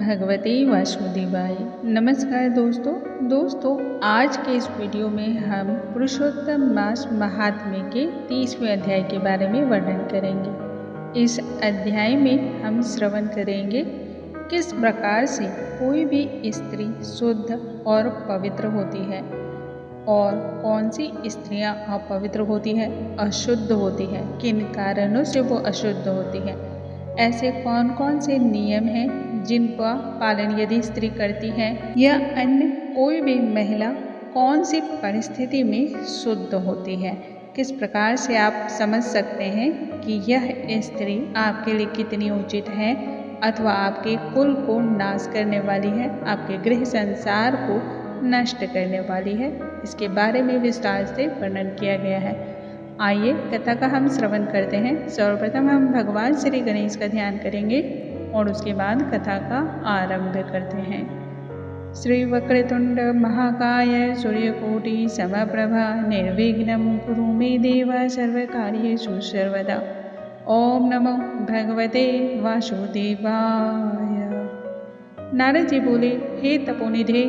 भगवती वासुदेवाय। नमस्कार दोस्तों, आज के इस वीडियो में हम पुरुषोत्तम मास महात्म्य के 30वें अध्याय के बारे में वर्णन करेंगे। इस अध्याय में हम श्रवण करेंगे किस प्रकार से कोई भी स्त्री शुद्ध और पवित्र होती है और कौन सी स्त्रियां अपवित्र होती है, अशुद्ध होती है, किन कारणों से वो अशुद्ध होती है, ऐसे कौन कौन से नियम हैं जिनका पालन यदि स्त्री करती है या अन्य कोई भी महिला कौन सी परिस्थिति में शुद्ध होती है। किस प्रकार से आप समझ सकते हैं कि यह स्त्री आपके लिए कितनी उचित है अथवा आपके कुल को नाश करने वाली है, आपके गृह संसार को नष्ट करने वाली है। इसके बारे में विस्तार से वर्णन किया गया है। आइए कथा का हम श्रवण करते हैं। सर्वप्रथम हम भगवान श्री गणेश का ध्यान करेंगे और उसके बाद कथा का आरंभ करते हैं। श्री वक्रतुंड महाकाय सूर्यकोटि समप्रभा निर्विघ्नं कुरु मे देव सर्वकार्येषु सर्वदा। ओम नमो भगवते वासुदेवाय। नारद जी बोले, हे तपोनिधे,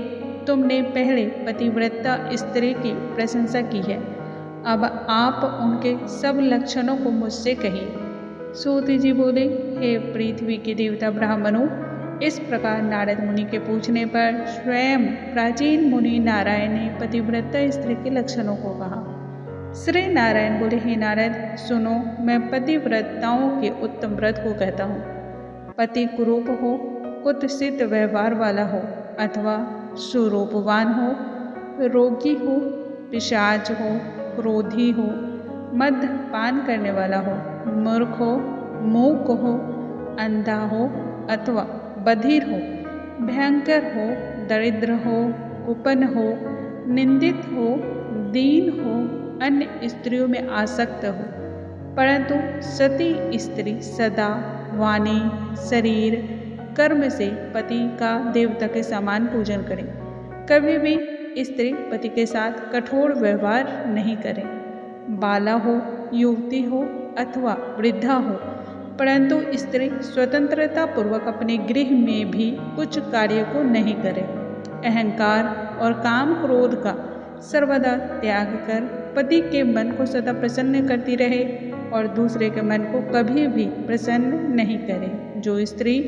तुमने पहले पतिव्रता स्त्री की प्रशंसा की है, अब आप उनके सब लक्षणों को मुझसे कहिए। सूत जी बोले, हे पृथ्वी के देवता ब्राह्मणों, इस प्रकार नारद मुनि के पूछने पर स्वयं प्राचीन मुनि नारायण ने पतिव्रता स्त्री के लक्षणों को कहा। श्री नारायण बोले, हे नारद सुनो, मैं पतिव्रताओं के उत्तम व्रत को कहता हूँ। पति कुरूप हो, कुत्सित व्यवहार वाला हो अथवा सुरूपवान हो, रोगी हो, पिशाच हो, क्रोधी हो, मद्यपान करने वाला हो, मूर्ख हो, मूक हो, अंधा हो अथवा बधिर हो, भयंकर हो, दरिद्र हो, कुपन हो, निंदित हो, दीन हो, अन्य स्त्रियों में आसक्त हो, परंतु सती स्त्री सदा वाणी, शरीर, कर्म से पति का देवता के समान पूजन करे। कभी भी स्त्री पति के साथ कठोर व्यवहार नहीं करे। बाला हो, युवती हो अथवा वृद्धा हो, परंतु स्त्री स्वतंत्रता पूर्वक अपने गृह में भी कुछ कार्य को नहीं करे। अहंकार और काम क्रोध का सर्वदा त्याग कर पति के मन को सदा प्रसन्न करती रहे और दूसरे के मन को कभी भी प्रसन्न नहीं करे। जो स्त्री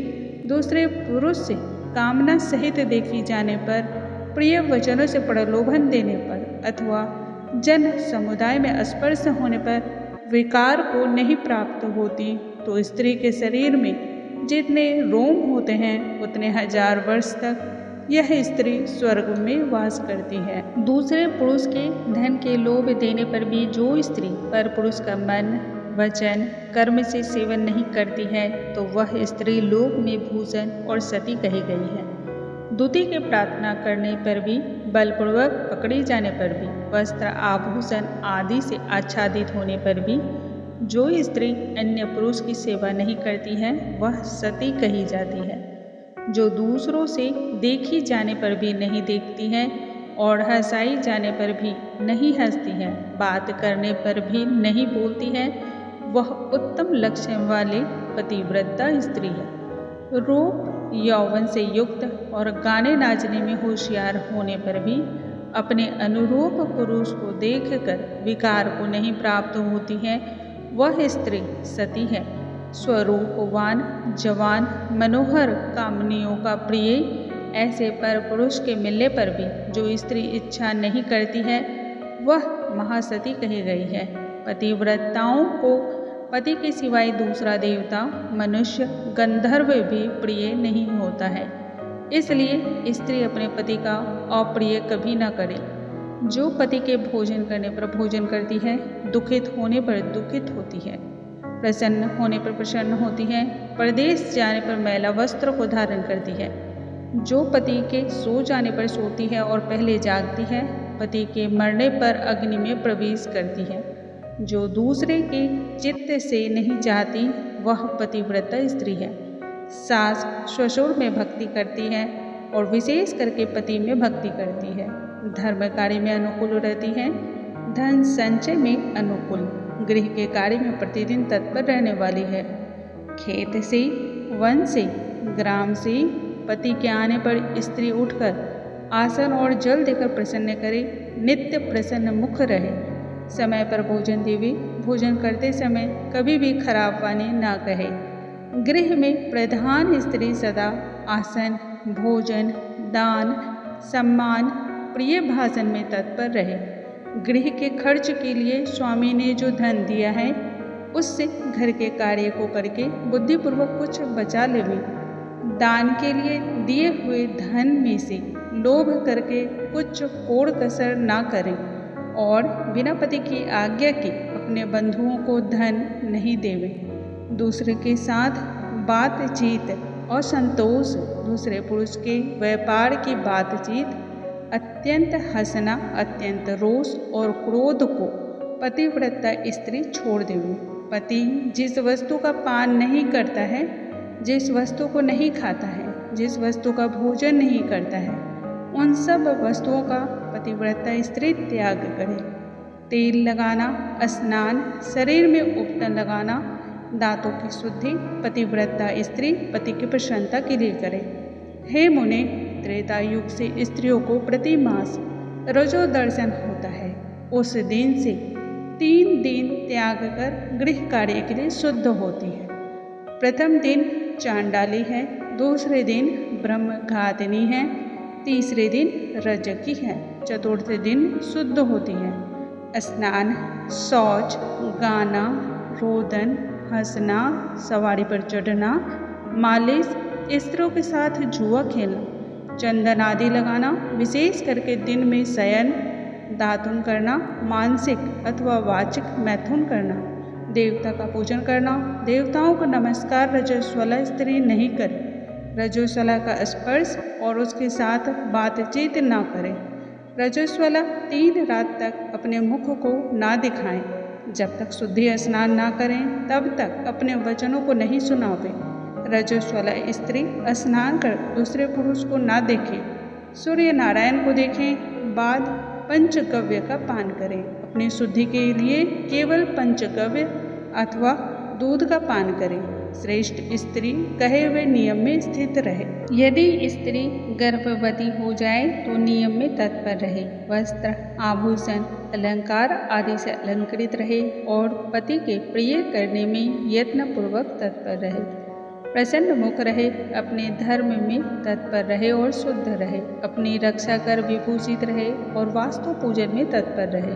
दूसरे पुरुष से कामना सहित देखी जाने पर, प्रिय वचनों से प्रलोभन देने पर अथवा जन समुदाय में स्पर्श होने पर विकार को नहीं प्राप्त होती, तो स्त्री के शरीर में जितने रोम होते हैं उतने हजार वर्ष तक यह स्त्री स्वर्ग में वास करती है। दूसरे पुरुष के धन के लोभ देने पर भी जो स्त्री पर पुरुष का मन, वचन, कर्म से सेवन नहीं करती है, तो वह स्त्री लोक में भूषण और सती कही गई है। दूती की प्रार्थना करने पर भी, बलपूर्वक पकड़ी जाने पर भी, वस्त्र आभूषण आदि से आच्छादित होने पर भी जो स्त्री अन्य पुरुष की सेवा नहीं करती है वह सती कही जाती है। जो दूसरों से देखी जाने पर भी नहीं देखती है और हंसाई जाने पर भी नहीं हंसती है, बात करने पर भी नहीं बोलती है, वह उत्तम लक्षण वाले पतिव्रता स्त्री है। रूप यौवन से युक्त और गाने नाचने में होशियार होने पर भी अपने अनुरूप पुरुष को देखकर विकार को नहीं प्राप्त होती है, वह स्त्री सती है। स्वरूपवान, जवान, मनोहर, कामनियों का प्रिय, ऐसे पर पुरुष के मिलने पर भी जो स्त्री इच्छा नहीं करती है वह महासती कही गई है। पतिव्रताओं को पति के सिवाय दूसरा देवता, मनुष्य, गंधर्व भी प्रिय नहीं होता है, इसलिए स्त्री अपने पति का अप्रिय कभी न करे। जो पति के भोजन करने पर भोजन करती है, दुखित होने पर दुखित होती है, प्रसन्न होने पर प्रसन्न होती है, परदेश जाने पर मैला वस्त्र को धारण करती है, जो पति के सो जाने पर सोती है और पहले जागती है, पति के मरने पर अग्नि में प्रवेश करती है, जो दूसरे के चित्त से नहीं चाहती वह पतिव्रता स्त्री है। सास ससुर में भक्ति करती है और विशेष करके पति में भक्ति करती है। धर्म कार्य में अनुकूल रहती है, धन संचय में अनुकूल, गृह के कार्य में प्रतिदिन तत्पर रहने वाली है। खेत से, वन से, ग्राम से, पति के आने पर स्त्री उठकर आसन और जल देकर प्रसन्न करे, नित्य प्रसन्न मुख रहे, समय पर भोजन देवे, भोजन करते समय कभी भी खराब वाणी ना कहे। गृह में प्रधान स्त्री सदा आसन, भोजन, दान, सम्मान, प्रिय भाषण में तत्पर रहे। गृह के खर्च के लिए स्वामी ने जो धन दिया है उससे घर के कार्य को करके बुद्धिपूर्वक कुछ बचा लेवे। दान के लिए दिए हुए धन में से लोभ करके कुछ कोड़ कसर ना करें और बिना पति की आज्ञा के अपने बंधुओं को धन नहीं देवे। दूसरे के साथ बातचीत और संतोष, दूसरे पुरुष के व्यापार की बातचीत, अत्यंत हंसना, अत्यंत रोष और क्रोध को पतिव्रता स्त्री छोड़ देवे। पति जिस वस्तु का पान नहीं करता है, जिस वस्तु को नहीं खाता है, जिस वस्तु का भोजन नहीं करता है, उन सब वस्तुओं का पतिव्रता स्त्री त्याग करे। तेल लगाना, स्नान, शरीर में उपटन लगाना, दांतों की शुद्धि पतिव्रता स्त्री पति की प्रसन्नता के लिए करे। हे मुने, त्रेता युग से स्त्रियों को प्रति मास रजो दर्शन होता है। उस दिन से 3 दिन त्याग कर गृह कार्य के लिए शुद्ध होती है। प्रथम दिन चांडाली है, दूसरे दिन ब्रह्मघातिनी है, तीसरे दिन रजकी है, चतुर्थ दिन शुद्ध होती है। स्नान, शौच, गाना, रोदन, हंसना, सवारी पर चढ़ना, मालिश, स्त्रियों के साथ जुआ खेलना, चंदन आदि लगाना, विशेष करके दिन में शयन, दातुन करना, मानसिक अथवा वाचिक मैथुन करना, देवता का पूजन करना, देवताओं का नमस्कार रजस्वला स्त्री नहीं करे, रजस्वला का स्पर्श और उसके साथ बातचीत ना करे। रजस्वला 3 रात तक अपने मुख को ना दिखाएं, जब तक शुद्धि स्नान ना करें तब तक अपने वचनों को नहीं सुनावे। रजस्वला स्त्री स्नान कर दूसरे पुरुष को ना देखे, सूर्य नारायण को देखें, बाद पंचगव्य का पान करें। अपनी शुद्धि के लिए केवल पंचगव्य अथवा दूध का पान करें। श्रेष्ठ स्त्री कहे हुए नियम में स्थित रहे। यदि स्त्री गर्भवती हो जाए तो नियम में तत्पर रहे, वस्त्र, आभूषण, अलंकार आदि से अलंकृत रहे और पति के प्रिय करने में यत्नपूर्वक तत्पर रहे, प्रसन्न मुख रहे, अपने धर्म में तत्पर रहे और शुद्ध रहे, अपनी रक्षा कर विभूषित रहे और वास्तु पूजन में तत्पर रहे।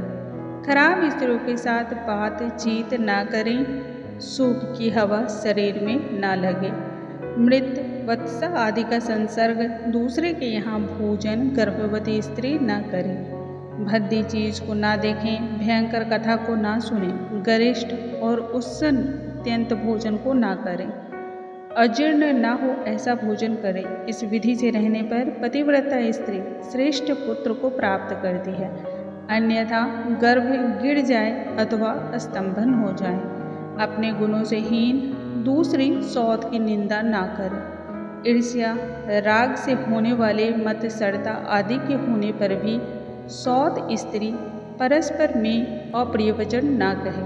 खराब स्त्रियों के साथ बातचीत ना करें, सूप की हवा शरीर में ना लगे, मृत, वत्सा आदि का संसर्ग दूसरे के यहाँ भोजन गर्भवती स्त्री ना करे, भद्दी चीज को ना देखें, भयंकर कथा को ना सुने, गरिष्ठ और उष्ण अत्यंत भोजन को ना करें, अजीर्ण ना हो ऐसा भोजन करें। इस विधि से रहने पर पतिव्रता स्त्री श्रेष्ठ पुत्र को प्राप्त करती है, अन्यथा गर्भ गिर जाए अथवा स्तंभन हो जाए। अपने गुणों से हीन दूसरी सौत की निंदा ना करे। ईर्ष्या, राग से होने वाले मत्सरता आदि के होने पर भी सौत स्त्री परस्पर में अप्रिय वचन ना कहे,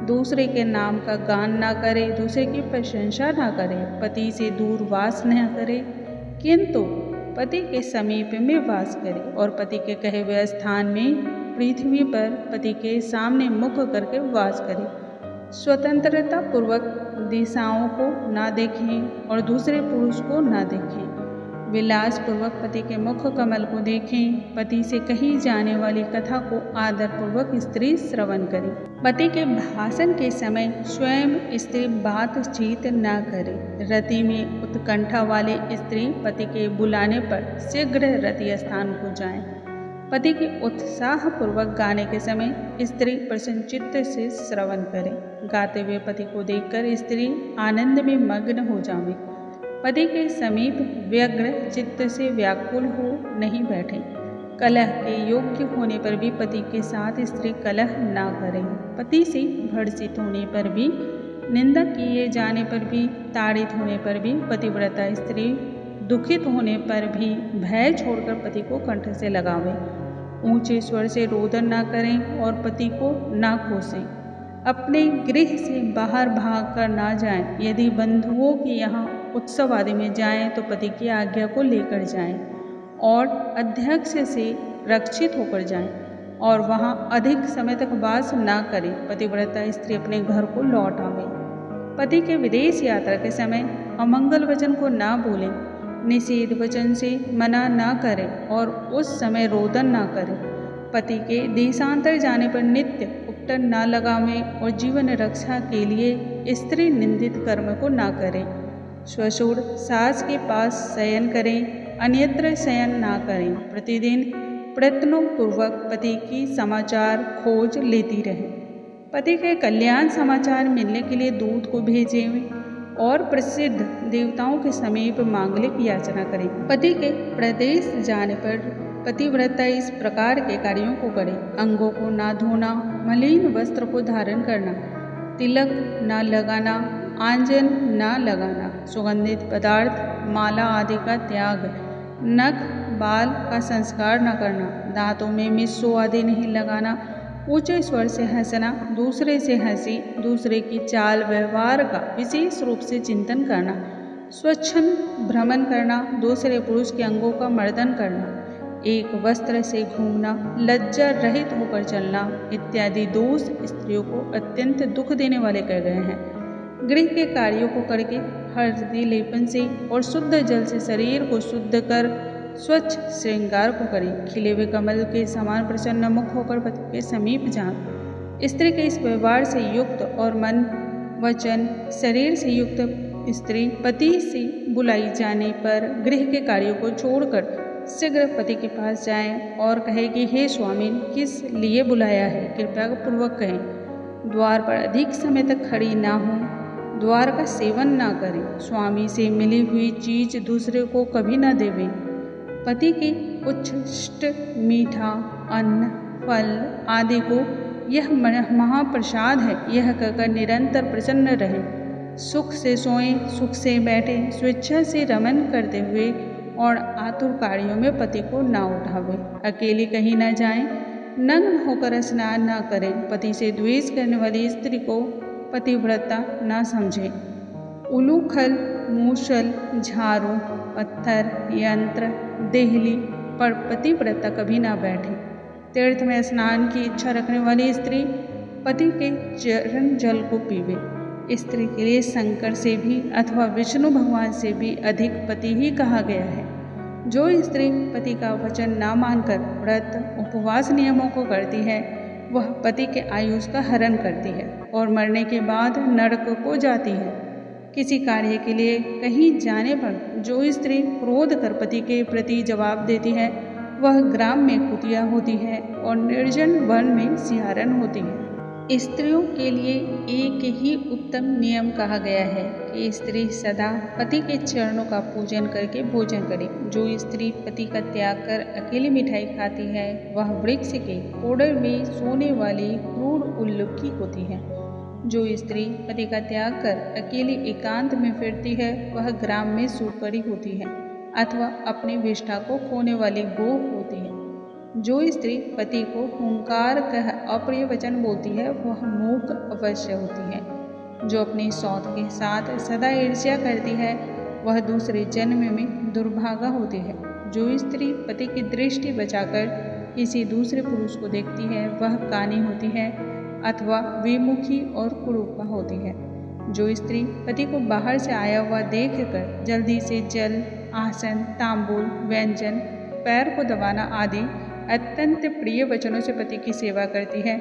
दूसरे के नाम का गान ना करे, दूसरे की प्रशंसा ना करे, पति से दूर वास न करे, किंतु पति के समीप में वास करे और पति के कहे हुए स्थान में पृथ्वी पर पति के सामने मुख करके वास करे। स्वतंत्रता पूर्वक दिशाओं को ना देखें और दूसरे पुरुष को ना देखें। विलास पूर्वक पति के मुख कमल को देखें। पति से कही जाने वाली कथा को आदर पूर्वक स्त्री श्रवण करे। पति के भाषण के समय स्वयं स्त्री बातचीत ना करे। रति में उत्कंठा वाली स्त्री पति के बुलाने पर शीघ्र रति स्थान को जाए। पति के उत्साह पूर्वक गाने के समय स्त्री प्रसन्नचित्त से श्रवण करे। गाते हुए पति को देखकर स्त्री आनंद में मग्न हो जावे। पति के समीप व्यग्र चित्त से व्याकुल हो नहीं बैठे। कलह के योग्य होने पर भी पति के साथ स्त्री कलह ना करे। पति से भर्षित होने पर भी, निंदा किए जाने पर भी, ताड़ित होने पर भी, पतिव्रता स्त्री दुखित होने पर भी भय छोड़कर पति को कंठ से लगावे। ऊंचे स्वर से रोदन ना करें और पति को ना कोसें। अपने गृह से बाहर भाग कर ना जाएं। यदि बंधुओं के यहाँ उत्सव आदि में जाएं तो पति की आज्ञा को लेकर जाएं और अध्यक्ष से रक्षित होकर जाएं और वहां अधिक समय तक वास ना करें। पतिव्रता स्त्री अपने घर को लौट आवे। पति के विदेश यात्रा के समय अमंगल वचन को ना बोलें, निषेध वचन से मना ना करें और उस समय रोदन ना करें। पति के देशांतर जाने पर नित्य उपटन ना लगावें और जीवन रक्षा के लिए स्त्री निंदित कर्म को ना करें। ससुर सास के पास शयन करें, अन्यत्र शयन ना करें। प्रतिदिन प्रयत्नों पूर्वक पति की समाचार खोज लेती रहे। पति के कल्याण समाचार मिलने के लिए दूत को भेजें और प्रसिद्ध देवताओं के समीप मांगलिक याचना करें। पति के प्रदेश जाने पर पतिव्रता इस प्रकार के कार्यों को करे: अंगों को ना धोना, मलिन वस्त्र को धारण करना, तिलक ना लगाना, आंजन ना लगाना, सुगंधित पदार्थ, माला आदि का त्याग, नख बाल का संस्कार न करना, दांतों में मिस्सो आदि नहीं लगाना, ऊंचे स्वर से हंसना, दूसरे से हंसी, दूसरे की चाल व्यवहार का विशेष रूप से चिंतन करना, स्वच्छंद भ्रमण करना, दूसरे पुरुष के अंगों का मर्दन करना, एक वस्त्र से घूमना, लज्जा रहित होकर चलना इत्यादि दोष स्त्रियों को अत्यंत दुख देने वाले कह गए हैं। गृह के कार्यों को करके हल्दी लेपन से और शुद्ध जल से शरीर को शुद्ध कर स्वच्छ श्रृंगार को करें। खिले हुए कमल के समान प्रसन्न मुख होकर पति के समीप जाएं। स्त्री के इस व्यवहार से युक्त और मन वचन शरीर से युक्त स्त्री पति से बुलाई जाने पर गृह के कार्यों को छोड़कर शीघ्र पति के पास जाएं और कहे कि हे स्वामी, किस लिए बुलाया है, कृपया पूर्वक कहें। द्वार पर अधिक समय तक खड़ी ना हो, द्वार का सेवन ना करें, स्वामी से मिली हुई चीज दूसरे को कभी ना देवें, पति के उच्छिष्ट मीठा अन्न फल आदि को यह महाप्रसाद है यह कहकर निरंतर प्रसन्न रहें। सुख से सोएं, सुख से बैठें, स्वेच्छा से रमन करते हुए और आतुर कार्यों में पति को ना उठावें। अकेली कहीं ना जाएं, नग्न होकर स्नान ना करें। पति से द्वेष करने वाली स्त्री को पतिव्रता ना समझें। उलूखल, मूसल, झाड़ू, पत्थर, यंत्र, देहली पर पतिव्रता कभी ना बैठे। तीर्थ में स्नान की इच्छा रखने वाली स्त्री पति के चरण जल को पीवे। स्त्री के लिए शंकर से भी अथवा विष्णु भगवान से भी अधिक पति ही कहा गया है। जो स्त्री पति का वचन ना मानकर व्रत उपवास नियमों को करती है वह पति के आयुष का हरण करती है और मरने के बाद नरक को जाती है। किसी कार्य के लिए कहीं जाने पर जो स्त्री क्रोध कर पति के प्रति जवाब देती है वह ग्राम में कुतिया होती है और निर्जन वन में सिहारन होती है। स्त्रियों के लिए एक ही उत्तम नियम कहा गया है कि स्त्री सदा पति के चरणों का पूजन करके भोजन करे। जो स्त्री पति का त्याग कर अकेली मिठाई खाती है वह वृक्ष के कोड़े में सोने वाली क्रूर उल्लुकी होती है। जो स्त्री पति का त्याग कर अकेली एकांत में फिरती है वह ग्राम में सूकरी होती है अथवा अपनी विष्ठा को खोने वाली गो होती है। जो स्त्री पति को हुंकार कह अप्रिय वचन बोलती है वह मूक अवश्य होती है। जो अपनी सौत के साथ सदा ईर्ष्या करती है वह दूसरे जन्म में दुर्भागा होती है। जो स्त्री पति की दृष्टि बचाकर किसी दूसरे पुरुष को देखती है वह कानी होती है अथवा विमुखी और कुरूपा होती है। जो स्त्री पति को बाहर से आया हुआ देखकर जल्दी से जल, आसन, तांबूल, व्यंजन, पैर को दबाना आदि अत्यंत प्रिय वचनों से पति की सेवा करती है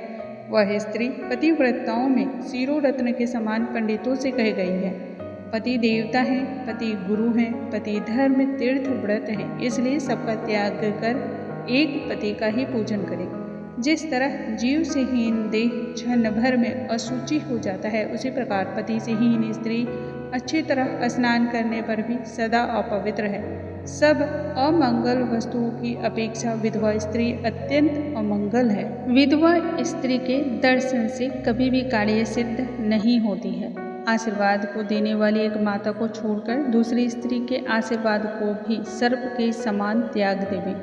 वह स्त्री पतिव्रताओं में शिरो रत्न के समान पंडितों से कही गई है। पति देवता हैं, पति गुरु हैं, पति धर्म तीर्थ व्रत हैं, इसलिए सबका त्याग कर एक पति का ही पूजन करें। जिस तरह जीव से हीन देह क्षण भर में अशुचि हो जाता है उसी प्रकार पति से हीन स्त्री अच्छी तरह स्नान करने पर भी सदा अपवित्र है। सब अमंगल वस्तुओं की अपेक्षा विधवा स्त्री अत्यंत अमंगल है। विधवा स्त्री के दर्शन से कभी भी कार्य सिद्ध नहीं होती है। आशीर्वाद को देने वाली एक माता को छोड़कर दूसरी स्त्री के आशीर्वाद को भी सर्प के समान त्याग देवे।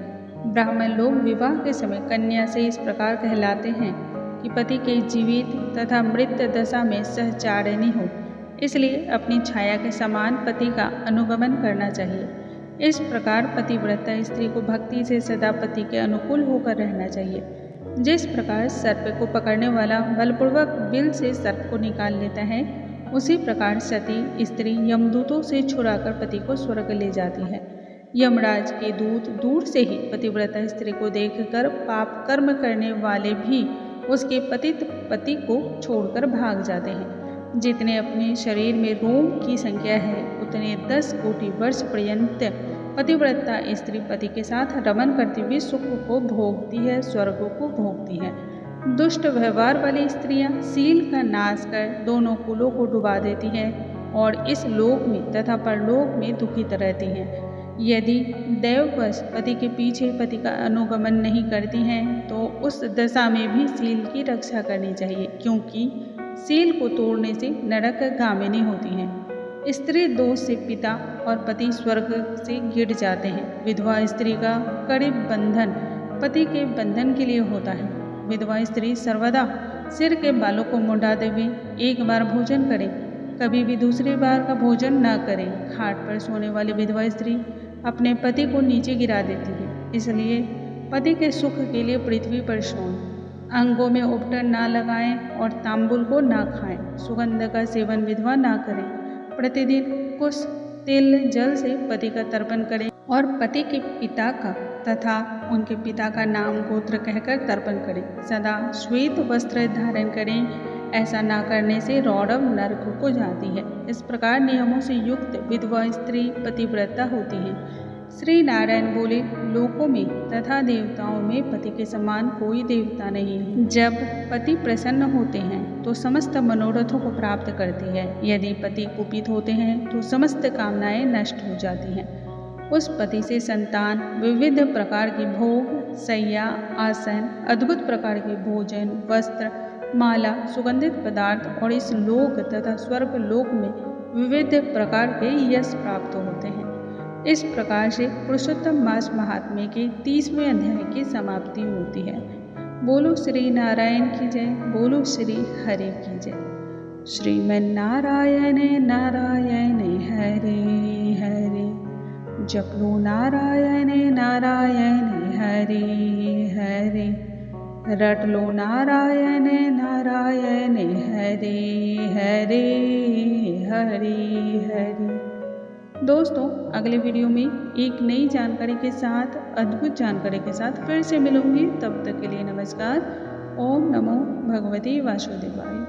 ब्राह्मण लोग विवाह के समय कन्या से इस प्रकार कहलाते हैं कि पति के जीवित तथा मृत दशा में सहचारिणी हो। इसलिए अपनी छाया के समान पति का अनुगमन करना चाहिए। इस प्रकार पतिव्रता स्त्री को भक्ति से सदा पति के अनुकूल होकर रहना चाहिए। जिस प्रकार सर्प को पकड़ने वाला बलपूर्वक बिल से सर्प को निकाल लेता है, उसी प्रकार सती स्त्री यमदूतों से छुड़ाकर पति को स्वर्ग ले जाती है। यमराज के दूत दूर से ही पतिव्रता स्त्री को देखकर पाप कर्म करने वाले भी उसके पतित पति को छोड़कर भाग जाते हैं। जितने अपने शरीर में रोम की संख्या है, उतने 10 कोटि वर्ष पर्यंत पतिव्रता स्त्री पति के साथ रमन करती हुई सुख को भोगती है, स्वर्ग को भोगती है। दुष्ट व्यवहार वाली स्त्रियां सील का नाश कर दोनों कुलों को डुबा देती हैं और इस लोक में तथा परलोक में दुखित रहती हैं। यदि दैववश पति के पीछे पति का अनुगमन नहीं करती हैं, तो उस दशा में भी सील की रक्षा करनी चाहिए, क्योंकि सील को तोड़ने से नरकगामिनी होती हैं। स्त्री दोष से पिता और पति स्वर्ग से गिर जाते हैं। विधवा स्त्री का कड़े बंधन पति के बंधन के लिए होता है। विधवा स्त्री सर्वदा सिर के बालों को मुंडाते हुए एक बार भोजन करे, कभी भी दूसरी बार का भोजन न करे। खाट पर सोने वाली विधवा स्त्री अपने पति को नीचे गिरा देती है। इसलिए पति के सुख के लिए पृथ्वी पर सोएं, अंगों में उपटन ना लगाएं और तांबुल को ना खाएं। सुगंध का सेवन विधवा ना करें। प्रतिदिन कुछ तिल जल से पति का तर्पण करें और पति के पिता का तथा उनके पिता का नाम गोत्र कहकर तर्पण करें। सदा श्वेत वस्त्र धारण करें। ऐसा ना करने से रौरव नरक को जाती है। इस प्रकार नियमों से युक्त विधवा स्त्री पतिव्रता होती है। श्री नारायण बोले, लोकों में तथा देवताओं में पति के समान कोई देवता नहीं है। जब पति प्रसन्न होते हैं तो समस्त मनोरथों को प्राप्त करती है। यदि पति कुपित होते हैं तो समस्त कामनाएं नष्ट हो जाती हैं। उस पति से संतान, विविध प्रकार के भोग, सैया, आसन, अद्भुत प्रकार के भोजन, वस्त्र, माला, सुगंधित पदार्थ और इस लोक तथा स्वर्ग लोक में विविध प्रकार के यश प्राप्त होते हैं। इस प्रकार से पुरुषोत्तम मास महात्म्य के 30वें अध्याय की समाप्ति होती है। बोलो श्री नारायण की जय। बोलो श्री हरि की जय। श्रीमन्नारायण नारायण हरे हरे, जपलो नारायण नारायण हरे हरे, रटलो नारायण नारायण हरे हरे हरे हरे। दोस्तों, अगले वीडियो में एक नई जानकारी के साथ, अद्भुत जानकारी के साथ फिर से मिलूंगी। तब तक के लिए नमस्कार। ओम नमो भगवते वासुदेवाय।